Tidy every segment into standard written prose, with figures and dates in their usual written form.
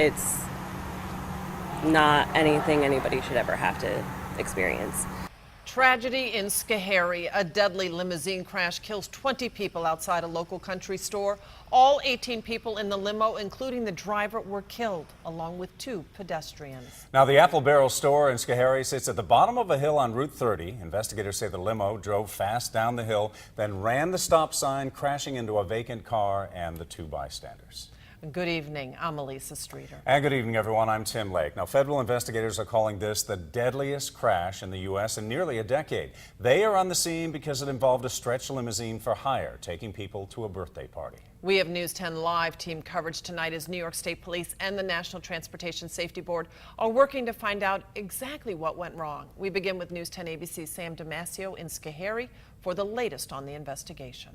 It's not anything anybody should ever have to experience. Tragedy in Schoharie. A deadly limousine crash kills 20 people outside a local country store. All 18 people in the limo, including the driver, were killed, along with 2 pedestrians. Now, the Apple Barrel store in Schoharie sits at the bottom of a hill on Route 30. Investigators say the limo drove fast down the hill, then ran the stop sign, crashing into a vacant car and the 2 bystanders. Good evening. I'm Elisa Streeter. And good evening, everyone. I'm Tim Lake. Now, federal investigators are calling this the deadliest crash in the U.S. in nearly a decade. They are on the scene because it involved a stretch limousine for hire, taking people to a birthday party. We have News 10 live team coverage tonight as New York State Police and the National Transportation Safety Board are working to find out exactly what went wrong. We begin with News 10 ABC's Sam Damasio in Schoharie for the latest on the investigation.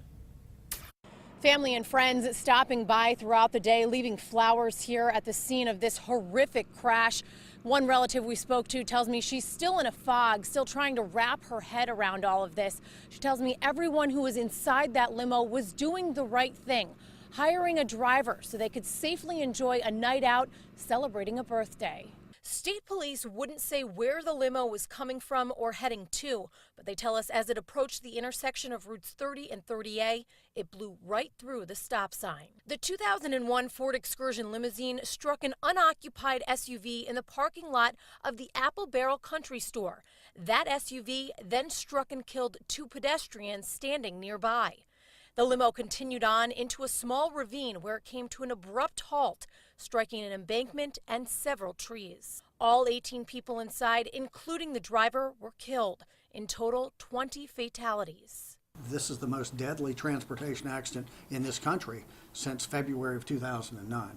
Family and friends stopping by throughout the day, leaving flowers here at the scene of this horrific crash. One relative we spoke to tells me she's still in a fog, still trying to wrap her head around all of this. She tells me everyone who was inside that limo was doing the right thing, hiring a driver so they could safely enjoy a night out celebrating a birthday. State police wouldn't say where the limo was coming from or heading to, but they tell us as it approached the intersection of routes 30 and 30A, it blew right through the stop sign. The 2001 Ford Excursion limousine struck an unoccupied SUV in the parking lot of the Apple Barrel Country Store. That SUV then struck and killed 2 pedestrians standing nearby. The limo continued on into a small ravine where it came to an abrupt halt, striking an embankment and several trees. All 18 people inside, including the driver, were killed. In total, 20 fatalities. This is the most deadly transportation accident in this country since February of 2009.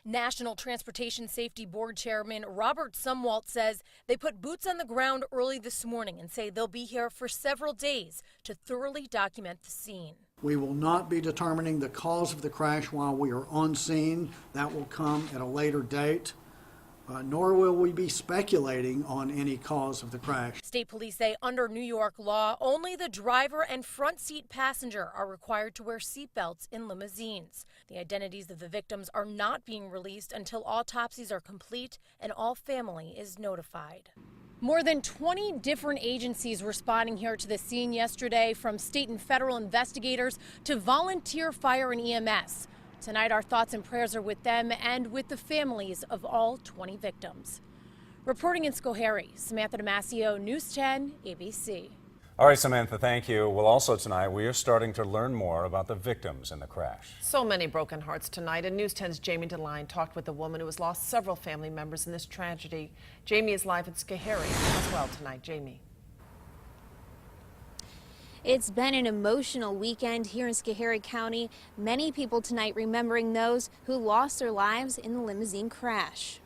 National Transportation Safety Board Chairman Robert Sumwalt says they put boots on the ground early this morning and say they'll be here for several days to thoroughly document the scene. We will not be determining the cause of the crash while we are on scene. That will come at a later date. Nor will we be speculating on any cause of the crash. State police say under New York law, only the driver and front seat passenger are required to wear seatbelts in limousines. The identities of the victims are not being released until autopsies are complete and all family is notified. More than 20 different agencies responding here to the scene yesterday, from state and federal investigators to volunteer fire and EMS. Tonight, our thoughts and prayers are with them and with the families of all 20 victims. Reporting in Schoharie, Samantha Damasio, News 10, ABC. All right, Samantha, thank you. Well, also tonight, we are starting to learn more about the victims in the crash. So many broken hearts tonight, and News 10's Jamie DeLine talked with a woman who has lost several family members in this tragedy. Jamie is live at Schoharie as well tonight. Jamie. It's been an emotional weekend here in Schoharie County. Many people tonight remembering those who lost their lives in the limousine crash.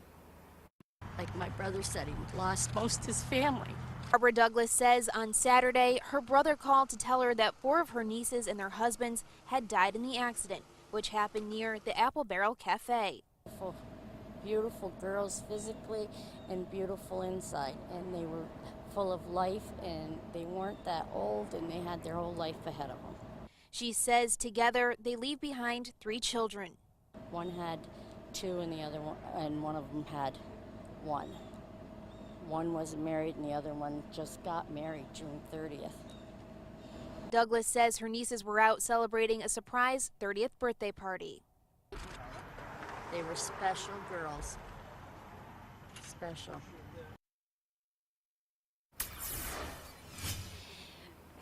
Like my brother said, he lost most of his family. Barbara Douglas says on Saturday, her brother called to tell her that 4 of her nieces and their husbands had died in the accident, which happened near the Apple Barrel Cafe. Beautiful girls physically and beautiful inside, and they were full of life, and they weren't that old, and they had their whole life ahead of them. She says together they leave behind 3 children. One had 2 and the other one, and one of them had 1. One wasn't married and the other one just got married June 30th. Douglas says her nieces were out celebrating a surprise 30th birthday party. They were special girls. Special.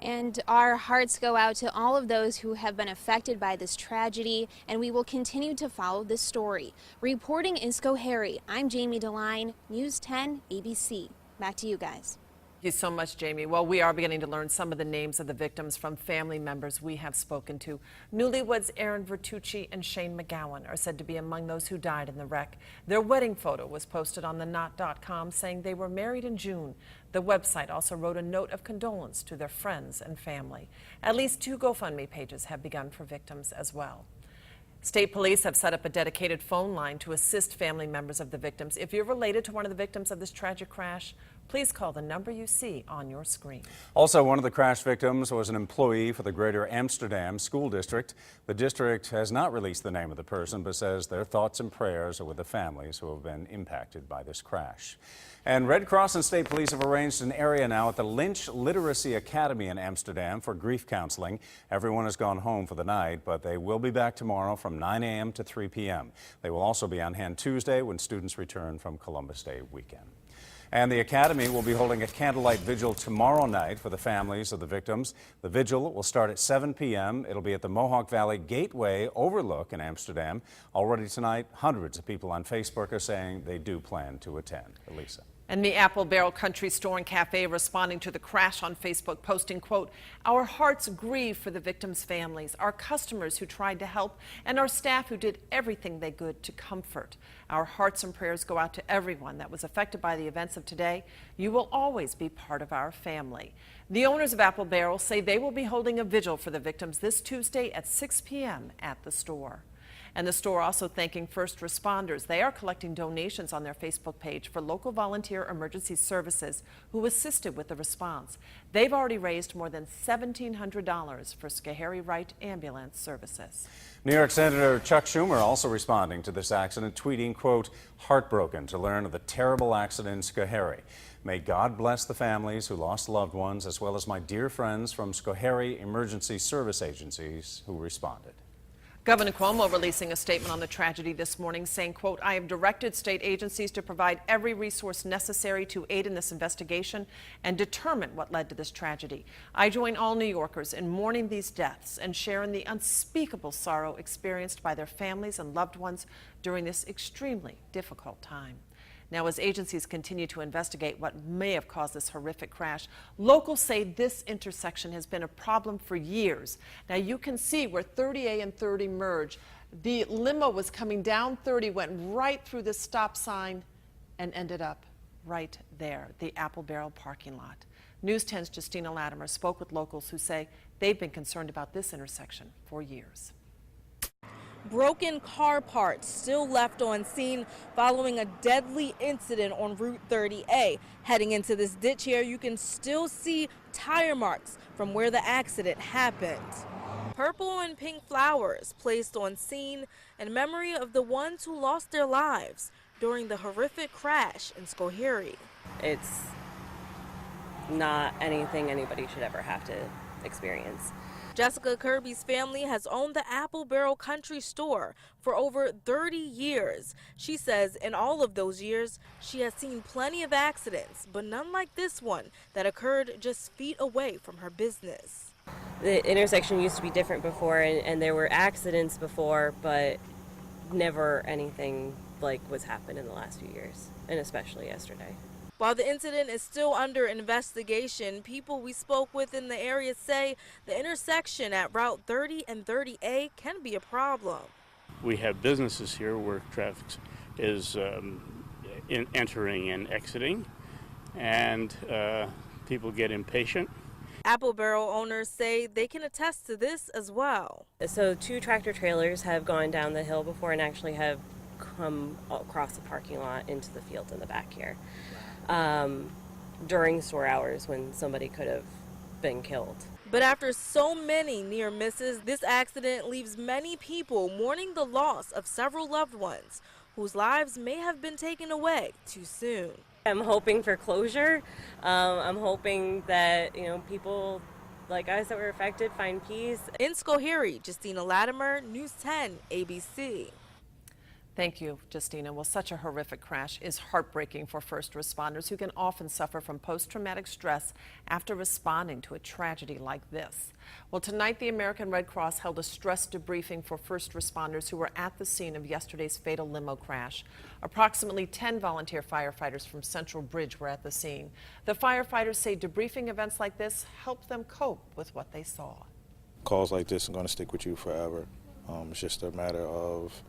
And our hearts go out to all of those who have been affected by this tragedy, and we will continue to follow this story. Reporting in Schoharie, I'm Jamie DeLine, News 10 ABC. Back to you guys. Thank you so much, Jamie. Well, we are beginning to learn some of the names of the victims from family members we have spoken to. Newlyweds Aaron Vertucci and Shane McGowan are said to be among those who died in the wreck. Their wedding photo was posted on theknot.com saying they were married in June. The website also wrote a note of condolence to their friends and family. At least 2 GoFundMe pages have begun for victims as well. State police have set up a dedicated phone line to assist family members of the victims. If you're related to one of the victims of this tragic crash, Please call the number you see on your screen. Also, one of the crash victims was an employee for the Greater Amsterdam School District. The district has not released the name of the person, but says their thoughts and prayers are with the families who have been impacted by this crash. And Red Cross and state police have arranged an area now at the Lynch Literacy Academy in Amsterdam for grief counseling. Everyone has gone home for the night, but they will be back tomorrow from 9 a.m. to 3 p.m. They will also be on hand Tuesday when students return from Columbus Day weekend. And the Academy will be holding a candlelight vigil tomorrow night for the families of the victims. The vigil will start at 7 p.m. It'll be at the Mohawk Valley Gateway Overlook in Amsterdam. Already tonight, hundreds of people on Facebook are saying they do plan to attend. Elisa. And the Apple Barrel Country Store and Cafe responding to the crash on Facebook, posting, quote, "Our hearts grieve for the victims' families, our customers who tried to help, and our staff who did everything they could to comfort. Our hearts and prayers go out to everyone that was affected by the events of today. You will always be part of our family." The owners of Apple Barrel say they will be holding a vigil for the victims this Tuesday at 6 p.m. at the store. And the store also thanking first responders. They are collecting donations on their Facebook page for local volunteer emergency services who assisted with the response. They've already raised more than $1,700 for Schoharie Wright ambulance services. New York Senator Chuck Schumer also responding to this accident, tweeting, quote, "Heartbroken to learn of the terrible accident in Schoharie. May God bless the families who lost loved ones, as well as my dear friends from Schoharie Emergency Service Agencies who responded." Governor Cuomo releasing a statement on the tragedy this morning saying, quote, "I have directed state agencies to provide every resource necessary to aid in this investigation and determine what led to this tragedy. I join all New Yorkers in mourning these deaths and share in the unspeakable sorrow experienced by their families and loved ones during this extremely difficult time." Now, as agencies continue to investigate what may have caused this horrific crash, locals say this intersection has been a problem for years. Now, you can see where 30A and 30 merge. The limo was coming down 30, went right through the stop sign, and ended up right there, the Apple Barrel parking lot. News 10's Justina Latimer spoke with locals who say they've been concerned about this intersection for years. Broken car parts still left on scene following a deadly incident on Route 30A. Heading into this ditch here, you can still see tire marks from where the accident happened. Purple and pink flowers placed on scene in memory of the ones who lost their lives during the horrific crash in Schoharie. It's not anything anybody should ever have to experience. Jessica Kirby's family has owned the Apple Barrel Country Store for over 30 years. She says in all of those years, she has seen plenty of accidents, but none like this one that occurred just feet away from her business. The intersection used to be different before, and there were accidents before, but never anything like what's happened in the last few years, and especially yesterday. While the incident is still under investigation, people we spoke with in the area say the intersection at Route 30 and 30A can be a problem. We have businesses here where traffic is entering and exiting, and people get impatient. Apple Barrel owners say they can attest to this as well. So 2 tractor trailers have gone down the hill before and actually have come across the parking lot into the field in the back here. During store hours when somebody could have been killed. But after so many near misses, this accident leaves many people mourning the loss of several loved ones whose lives may have been taken away too soon. I'm hoping for closure. I'm hoping that, people like us that were affected find peace. In Schoharie, Justina Latimer, News 10, ABC. Thank you, Justina. Well, such a horrific crash is heartbreaking for first responders who can often suffer from post-traumatic stress after responding to a tragedy like this. Well, tonight the American Red Cross held a stress debriefing for first responders who were at the scene of yesterday's fatal limo crash. Approximately 10 volunteer firefighters from Central Bridge were at the scene. The firefighters say debriefing events like this help them cope with what they saw. Calls like this are going to stick with you forever. It's just a matter of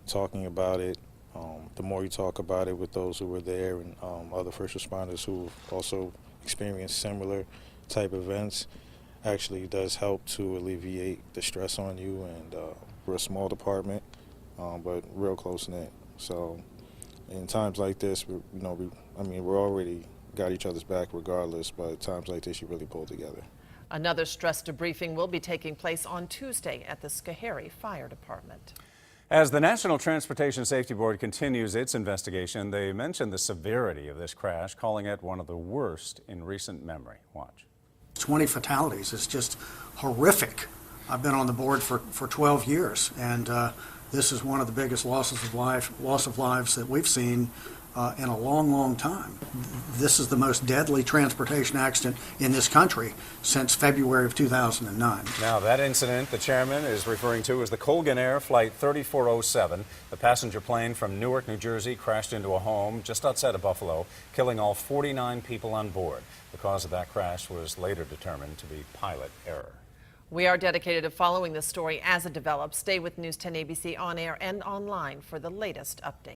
talking about it. The more you talk about it with those who were there and other first responders who also experienced similar type events, actually does help to alleviate the stress on you. And we're a small department, but real close knit. So in times like this, we're already got each other's back regardless, but at times like this, you really pull together. Another stress debriefing will be taking place on Tuesday at the Schoharie Fire Department. As the National Transportation Safety Board continues its investigation, they mentioned the severity of this crash, calling it one of the worst in recent memory. Watch. 20 fatalities is just horrific. I've been on the board for 12 years, and this is one of the biggest loss of lives that we've seen in a long, long time. This is the most deadly transportation accident in this country since February of 2009. Now, that incident the chairman is referring to is the Colgan Air Flight 3407. The passenger plane from Newark, New Jersey crashed into a home just outside of Buffalo, killing all 49 people on board. The cause of that crash was later determined to be pilot error. We are dedicated to following this story as it develops. Stay with News 10 ABC on air and online for the latest updates.